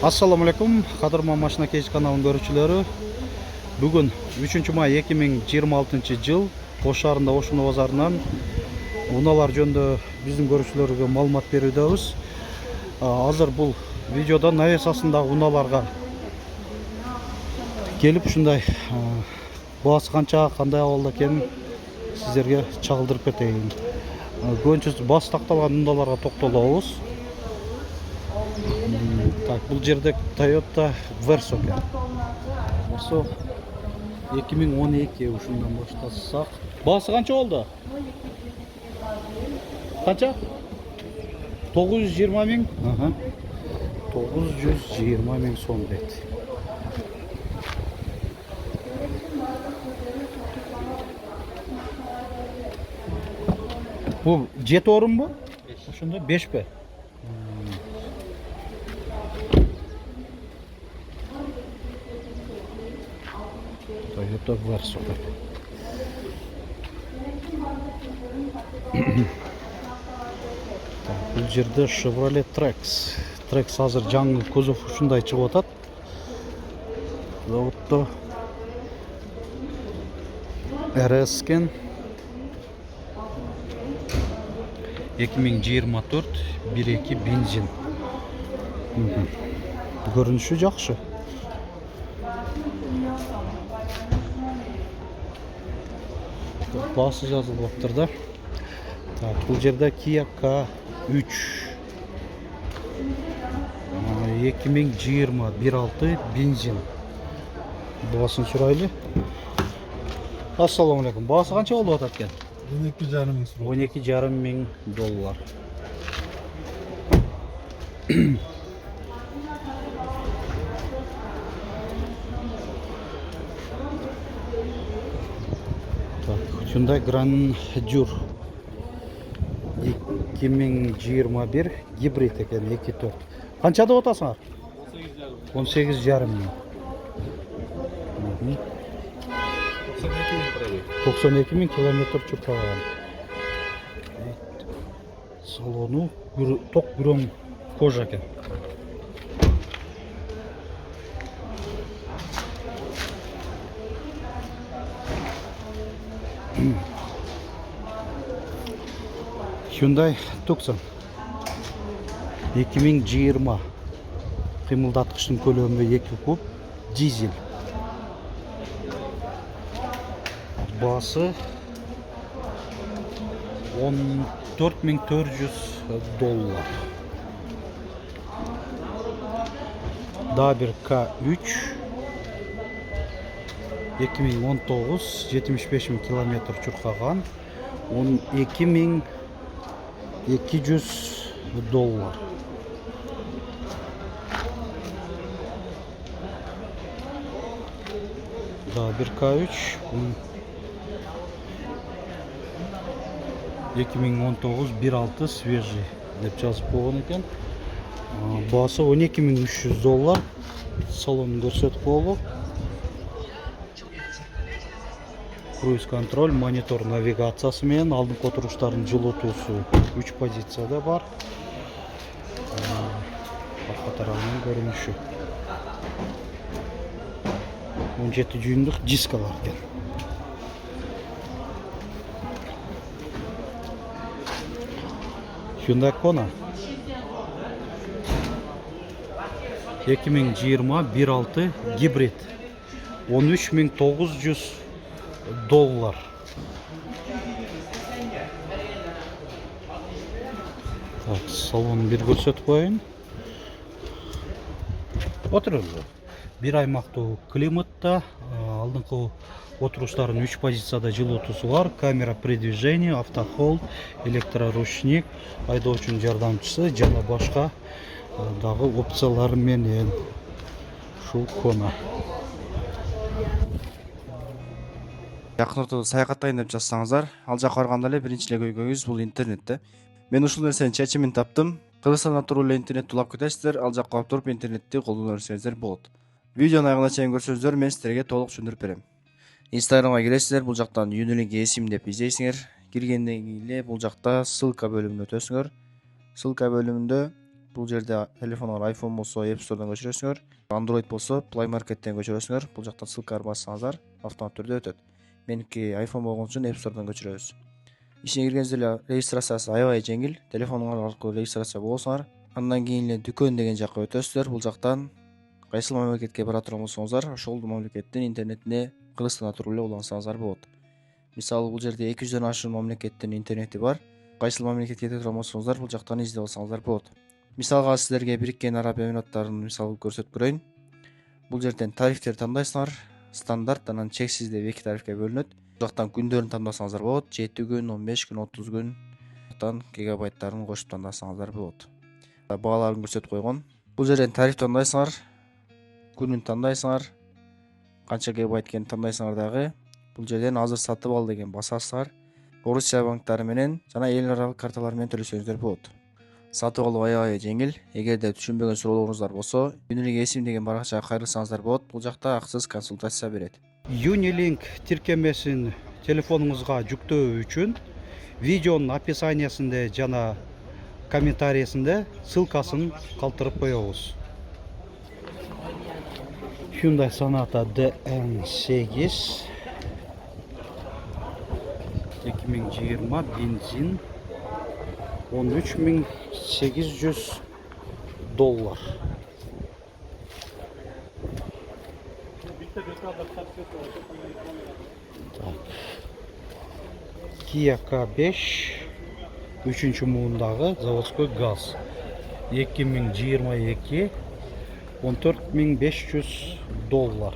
Assalamu alaikum, qadrman mashina kech kanalının görüşçüleri. Bugün 3 may 2026 yıl Oş şahrında Oşun bazarından unalar жөнүндө биздин көрүүчүлөргө маалымат берүүдөбүз. Азыр бул видеода навесасындагы уналарга келип ушундай баасы канча, кандай абалда экенин сиздерге чагылдырып кетейин. Көбүнчөсү баасы такталган уналарга токтолобуз. Так, бұл жерде Toyota Verso екен. Verso 2012 ушундан баштасак. Баасы канча болду? Канча? 920 миң. 920 миң сом дейт. Бул 7 орун бу? Ошондо 5 бе? Toyota Verso. Бұл жерде Chevrolet Trax. Trax азыр жаңы кузов ушундай чыгып атат. Заводто RS кен 2024 1.2 бензин. Көрүнүшү жакшы. Басы жазылып отыр да. Так, бұл жерде Kia K3 2020 1.6 бензин. Басын сұрайлы. Ассаламу алейкум. Басы қанша болуп атат экен? 12,5 мың сұрау. 12,5 мың доллар. Hyundai Grandeur 2021 гибрид екен 2.4. Қанша деп отасыңар? 18,5 мың. 92 мың километр чуркаган. Салону ток гром кожа екен. Hyundai Tucson 2020 кыймылдаткычтын көлөмү 2 куб дизель. Басы 14.400 доллар. Daha bir K3 2019 75 000 kilometre çurkagан 12.200 dollar. Daha bir K3 2019 1.6 свежий деп жазып койгон экен. Басы 12.300 доллар. Салонун көрсөтүп коелу. Круиз контроль, монитор навигациясы менен алдыңкы отуруштардын жылытуусу 3 позицияда бар. Арка тарабынын көрүнүшү 17 дюймдук дискалар экен. Hyundai Kona 2020 1.6 гибрид 13.900 dollar. Так, салонун bir көрсөтүп коеюн. Отурулду. Bir аймактуу климатта, алдыңкы отуруштардын 3 позицияда жылытуусу бар, камера передвижения, автохолд, электроручник, айдоочунун жардамчысы жана башка дагы опциялар менен. Ушул Kona. Жакын ортодо саякаттайын деп жазсаңыздар, ал жакка барганда эле биринчи эле көйгөйүңүз бул интернетте. Мен ушул нерсенин чечимин таптым. Кыргызстанда туруп эле интернет улап кетесиздер, ал жакка барып туруп интернетти колдоно берсеңиздер болот. Видеонун аягына чейин көрсөңүздөр, мен силерге толук түшүндүрүп берем. Инстаграмга киресиздер, бул жактан Юнилинк эсим деп издейсиңер. Киргенден кийин эле бул жакта ссылка бөлүмүнө өтөсүңөр. Ссылка бөлүмүндө Бул жерде телефоңор iPhone болсо App Store'дан көчүрөсүңөр, Android болсо Play Market'ten көчүрөсүңөр. Бул жактан ссылкалар бассаңыздар автомат түрдө өтөт. Меники iPhone болгон үчүн App Store'дан көчүрөбүз. Ишине киргенде эле регистрациясы аябай жеңил. Телефонуңар аркылуу регистрация болосуңар. Андан кийин эле дүкөн деген жакка өтөсүздөр. Бул жактан кайсыл мамлекетке бара турган болсоңуздар, ошол мамлекеттин интернетине Кыргызстанда туруп эле улансаңыздар болот. Мисалы бул жерде 200дөн ашуун мамлекеттин интернети бар. Кайсыл мамлекетке кете турган болсоңуздар, бул жактан издеп алсаңыздар болот. Мисалга силерге Бириккен Араб Эмираттарын мисалы көрсөтүп берейин. Бул жерден тарифтерди тандайсыңар. Стандарт, анан чексиз деп 2 тарифке бөлүнөт. Бул жактан күндөрүн тандасаңыздар болот. 7 күн, 15 күн, 30 күн. Жактан гигабайттарын кошуп тандасаңыздар болот. Бааларын көрсөтүп койгон. Бул жерден тариф тандайсыңар. Күнүн тандайсыңар. Канча гигабайт экенин тандайсыңар дагы. Бул жерден азыр сатып ал деген басасыздар. Орусия банктары менен жана эл аралык карталар менен төлөсөңүздөр болот. Сатып алуу аябай жеңил. Эгерде түшүнбөгөн суроолоруңуздар болсо, Unilink эсим деген баракчага кайрылсаңыздар болот. Бул жакта акысыз консультация берет. Unilink тиркемесин телефонуңузга жүктөө үчүн видеонун описаниясында жана комментарийсинде ссылкасын калтырып коебуз. Hyundai Sonata DN8 2020 benzin $13.800. Kia K5 3-cü muğundagı заводской газ 2022 $14.500.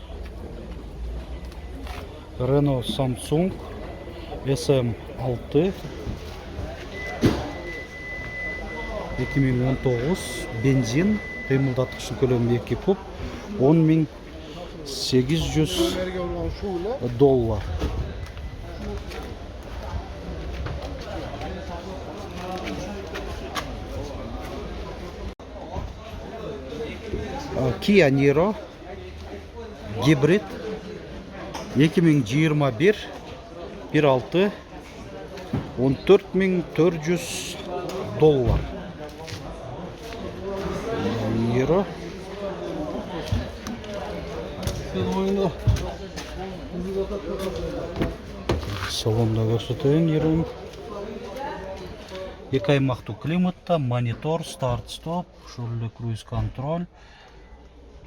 Renault Samsung SM6 2019 benzin кыймылдаткычтын көлөмү 2 куб $10.800. Kia Niro гибрид 2021 1.6 $14.400. Niro салонда көрсөтөйүн. Niro'nun 2 аймактуу климатта, монитор, старт, стоп, ошол круиз контроль,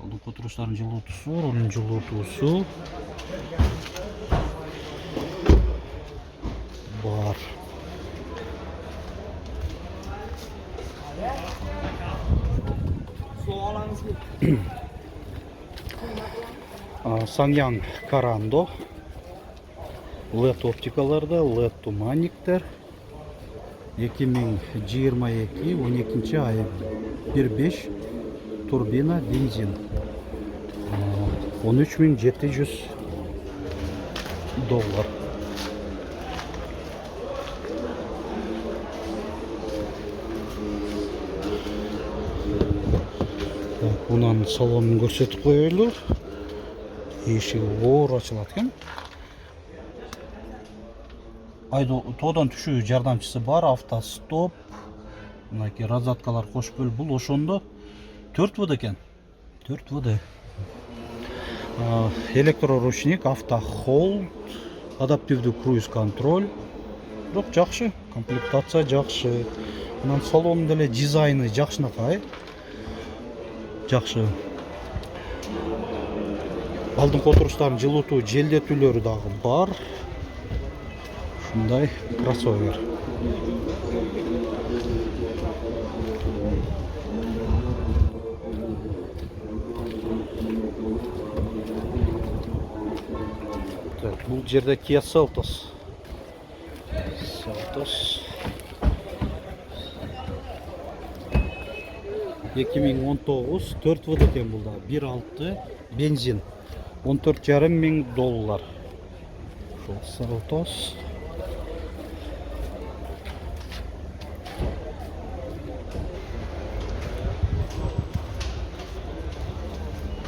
алдыңкы отуруштардын жылуутуусу, рулдун жылуутуусу бар. Sanyang Karando LED оптикаларда, LED туманниктер 2022 12 ай 1.5 турбина бензин $13.700. Bunun salonunu көрсөтүп коелу. Эшиги оор ачылат экен. Тоодон түшүү жардамчысы бар, автостоп, мынакей розеткалар кош бөл. Бул ошондо 4W экен. 4W. Электроручник, автохолд, адаптивдүү круиз контроль. Бирок жакшы, комплектация жакшы. Анан салонун деле дизайны жакшынакай. Жакшы. Алдыңкы отуруштардын жылуутуу, желдетүүлөрү дагы бар. Ушундай кроссовер. Бул жерде Kia Seltos. 2019 4W экен бул да. 1.6 бензин $14.500. Ошол Seltos.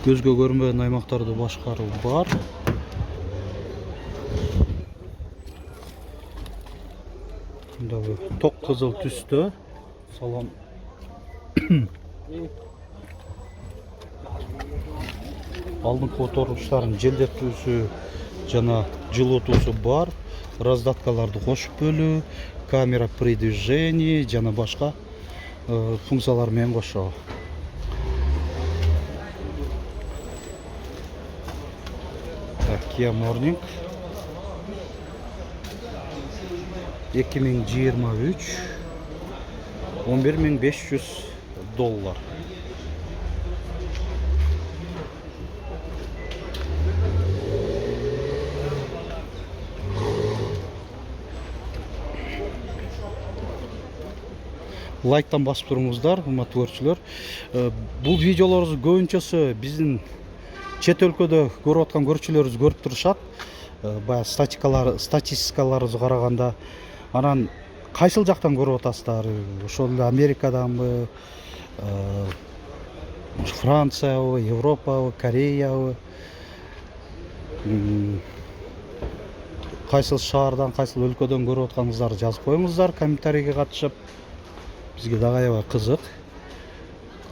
Көзгө көрүнбөгөн аймактарды башкаруу бар. Мындагы ток кызыл түстө салон Алдыңғы которгучтардын желдетүүсү жана жылытуусу бар. Раздаткаларды кошуп бөлүү, камера при движении жана башка функциялар менен кошо. Kia Morning 2023 $11.500. Лайктан басып туруңуздар, урматтуу көрүүчүлөр. Бул видеолорубуздун көбүнчөсү биздин чет өлкөдө көрүп аткан көрүүчүлөрүбүз көрүп турушат. Баягы статистикаларыбызга караганда, анан кайсыл жактан көрүп атасыздар? Ошол эле Америкаданбы, Франциябы, Европабы, Кореябы? Кайсыл шаардан, кайсыл өлкөдөн көрүп атканыңыздарды жазып коюңуздар комментарийге катышып. Бизге дагы аябай кызык.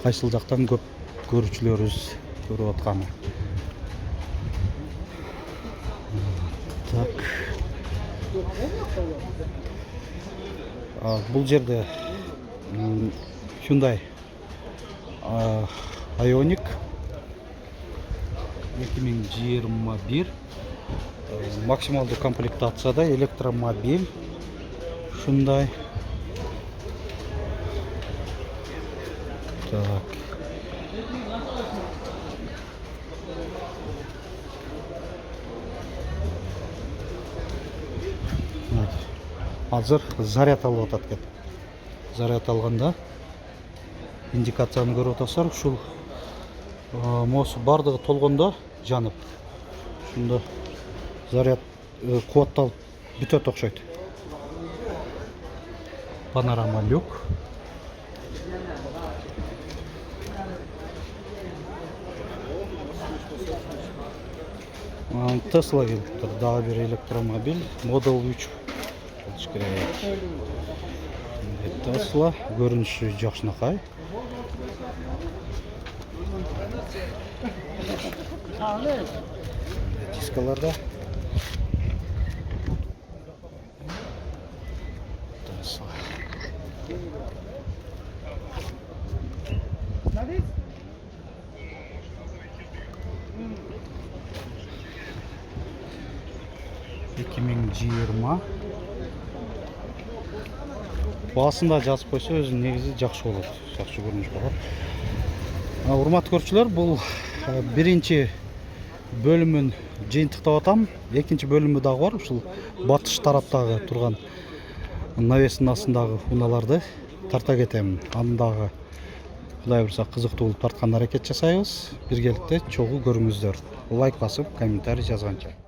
Кайсыл жактан көп көрүүчүлөрүбүз көрүп атканы. Так. Бул жерде Hyundai Ioniq 2021 максималдуу комплектацияда электромобиль. Hyundai. Так. Азыр заряд алып атат экен. Заряд алганда индикацияны көрүп атасыздар. Ушул моусу бардыгы толгондо жанып. Ушунда заряд кубатталып бүтөт окшойт. Панорама люк. Tesla келип тур, дагы бир электромобиль, Model 3 болуш керек. Tesla көрүнүшү жакшынакай. Дискаларда Tesla. Басында жазып койсо өзү негизи жакшы болот. Жакшы көрүнүш болот. Урматтуу көрүүчүлөр, бул биринчи бөлүмүн жыйынтыктап атам. Экинчи бөлүмү дагы бар. Ушул батыш тараптагы турган навестин астындагы унааларды тарта кетем. Андагы Кудай бурса кызыктуу болуп тартканга аракет жасайбыз. Биргеликте чогуу көрүңүздөр. Лайк басып, комментарий жазганча.